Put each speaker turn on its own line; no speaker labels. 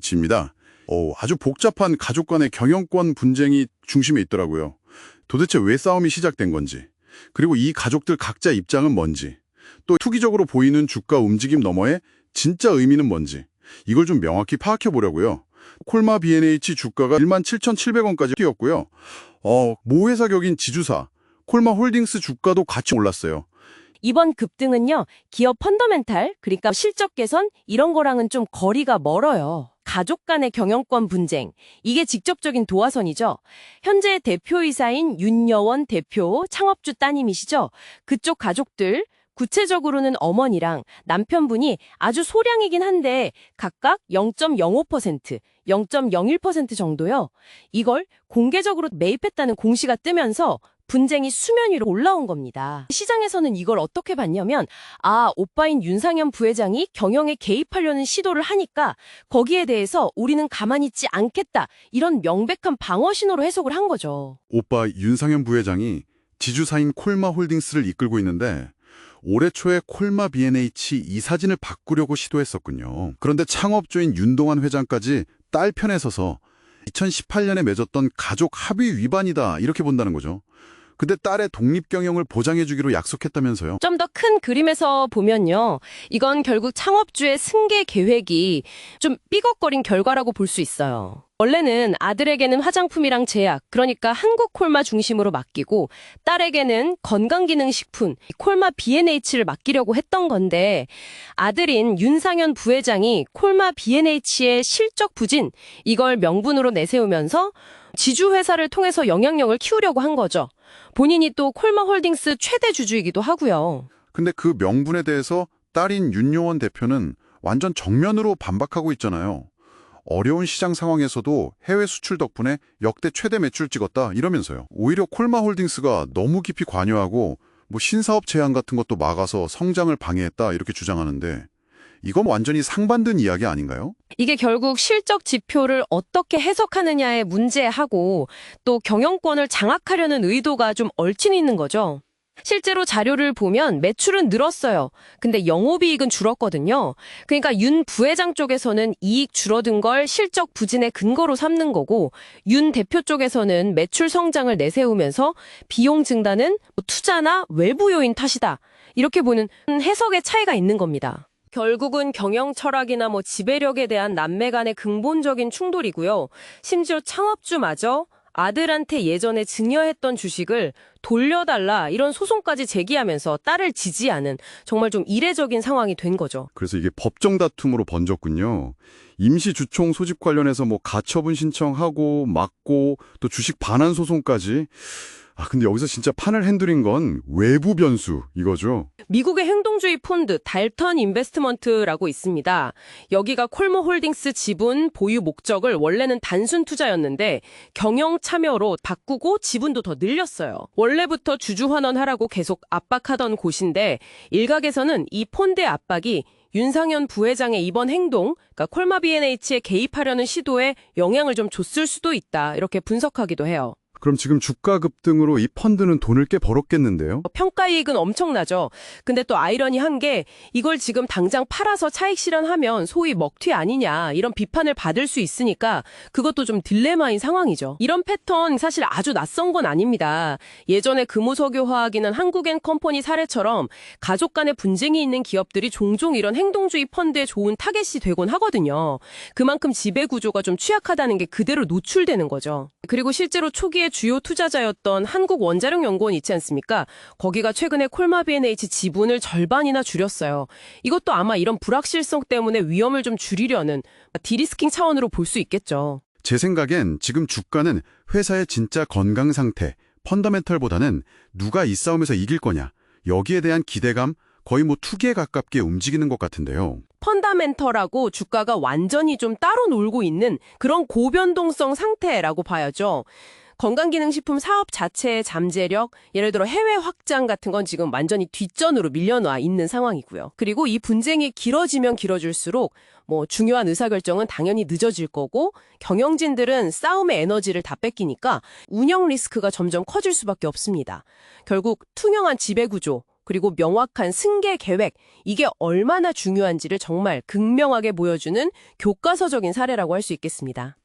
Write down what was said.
집니다. 아주 복잡한 가족 간의 경영권 분쟁이 중심에 있더라고요. 도대체 왜 싸움이 시작된 건지, 그리고 이 가족들 각자 입장은 뭔지, 또 투기적으로 보이는 주가 움직임 너머의 진짜 의미는 뭔지, 이걸 좀 명확히 파악해 보려고요. 콜마 B&H 주가가 17,700원까지 뛰었고요. 모 회사 격인 지주사, 콜마 홀딩스 주가도 같이 올랐어요.
이번 급등은요, 기업 펀더멘탈, 그러니까 실적 개선 이런 거랑은 좀 거리가 멀어요. 가족 간의 경영권 분쟁, 이게 직접적인 도화선이죠. 현재 대표이사인 윤여원 대표 창업주 따님이시죠. 그쪽 가족들, 구체적으로는 어머니랑 남편분이 아주 소량이긴 한데 각각 0.05%, 0.01% 정도요. 이걸 공개적으로 매입했다는 공시가 뜨면서 분쟁이 수면 위로 올라온 겁니다. 시장에서는 이걸 어떻게 봤냐면, 오빠인 윤상현 부회장이 경영에 개입하려는 시도를 하니까 거기에 대해서 우리는 가만히 있지 않겠다, 이런 명백한 방어 신호로 해석을 한 거죠.
오빠 윤상현 부회장이 지주사인 콜마 홀딩스를 이끌고 있는데 올해 초에 콜마 B&H 이사진을 바꾸려고 시도했었군요. 그런데 창업주인 윤동환 회장까지 딸 편에 서서 2018년에 맺었던 가족 합의 위반이다, 이렇게 본다는 거죠. 근데 딸의 독립 경영을 보장해주기로 약속했다면서요.
좀 더 큰 그림에서 보면요, 이건 결국 창업주의 승계 계획이 좀 삐걱거린 결과라고 볼 수 있어요. 원래는 아들에게는 화장품이랑 제약, 그러니까 한국 콜마 중심으로 맡기고 딸에게는 건강기능식품, 콜마 B&H를 맡기려고 했던 건데, 아들인 윤상현 부회장이 콜마 B&H의 실적 부진, 이걸 명분으로 내세우면서 지주회사를 통해서 영향력을 키우려고 한 거죠. 본인이 또 콜마 홀딩스 최대 주주이기도 하고요.
근데 그 명분에 대해서 딸인 윤여원 대표는 완전 정면으로 반박하고 있잖아요. 어려운 시장 상황에서도 해외 수출 덕분에 역대 최대 매출 찍었다, 이러면서요. 오히려 콜마 홀딩스가 너무 깊이 관여하고 신사업 제한 같은 것도 막아서 성장을 방해했다, 이렇게 주장하는데 이건 완전히 상반된 이야기 아닌가요?
이게 결국 실적 지표를 어떻게 해석하느냐의 문제하고 또 경영권을 장악하려는 의도가 좀 얽힌 있는 거죠. 실제로 자료를 보면 매출은 늘었어요. 근데 영업이익은 줄었거든요. 그러니까 윤 부회장 쪽에서는 이익 줄어든 걸 실적 부진의 근거로 삼는 거고, 윤 대표 쪽에서는 매출 성장을 내세우면서 비용 증단은 투자나 외부 요인 탓이다, 이렇게 보는 해석의 차이가 있는 겁니다. 결국은 경영 철학이나 지배력에 대한 남매 간의 근본적인 충돌이고요. 심지어 창업주마저 아들한테 예전에 증여했던 주식을 돌려달라, 이런 소송까지 제기하면서 딸을 지지하는 정말 좀 이례적인 상황이 된 거죠.
그래서 이게 법정 다툼으로 번졌군요. 임시 주총 소집 관련해서 가처분 신청하고 막고 또 주식 반환 소송까지. 근데 여기서 진짜 판을 흔들린 건 외부 변수, 이거죠.
미국의 행동주의 펀드 달턴 인베스트먼트라고 있습니다. 여기가 콜마 홀딩스 지분 보유 목적을 원래는 단순 투자였는데 경영 참여로 바꾸고 지분도 더 늘렸어요. 원래부터 주주 환원하라고 계속 압박하던 곳인데, 일각에서는 이 펀드의 압박이 윤상현 부회장의 이번 행동, 그러니까 콜마 B&H에 개입하려는 시도에 영향을 좀 줬을 수도 있다, 이렇게 분석하기도 해요.
그럼 지금 주가 급등으로 이 펀드는 돈을 꽤 벌었겠는데요?
평가이익은 엄청나죠. 근데 또 아이러니한 게, 이걸 지금 당장 팔아서 차익 실현하면 소위 먹튀 아니냐, 이런 비판을 받을 수 있으니까 그것도 좀 딜레마인 상황이죠. 이런 패턴 사실 아주 낯선 건 아닙니다. 예전에 금호석유화학이나 한국엔컴퍼니 사례처럼 가족 간의 분쟁이 있는 기업들이 종종 이런 행동주의 펀드에 좋은 타겟이 되곤 하거든요. 그만큼 지배구조가 좀 취약하다는 게 그대로 노출되는 거죠. 그리고 실제로 초기에 주요 투자자였던 한국원자력연구원 있지 않습니까? 거기가 최근에 콜마 B&H 지분을 절반이나 줄였어요. 이것도 아마 이런 불확실성 때문에 위험을 좀 줄이려는 디리스킹 차원으로 볼 수 있겠죠.
제 생각엔 지금 주가는 회사의 진짜 건강 상태, 펀더멘털보다는 누가 이 싸움에서 이길 거냐, 여기에 대한 기대감, 거의 투기에 가깝게 움직이는 것 같은데요.
펀다멘털하고 주가가 완전히 좀 따로 놀고 있는 그런 고변동성 상태라고 봐야죠. 건강기능식품 사업 자체의 잠재력, 예를 들어 해외 확장 같은 건 지금 완전히 뒷전으로 밀려나 있는 상황이고요. 그리고 이 분쟁이 길어지면 길어질수록 중요한 의사결정은 당연히 늦어질 거고, 경영진들은 싸움의 에너지를 다 뺏기니까 운영 리스크가 점점 커질 수밖에 없습니다. 결국 투명한 지배구조, 그리고 명확한 승계 계획, 이게 얼마나 중요한지를 정말 극명하게 보여주는 교과서적인 사례라고 할 수 있겠습니다.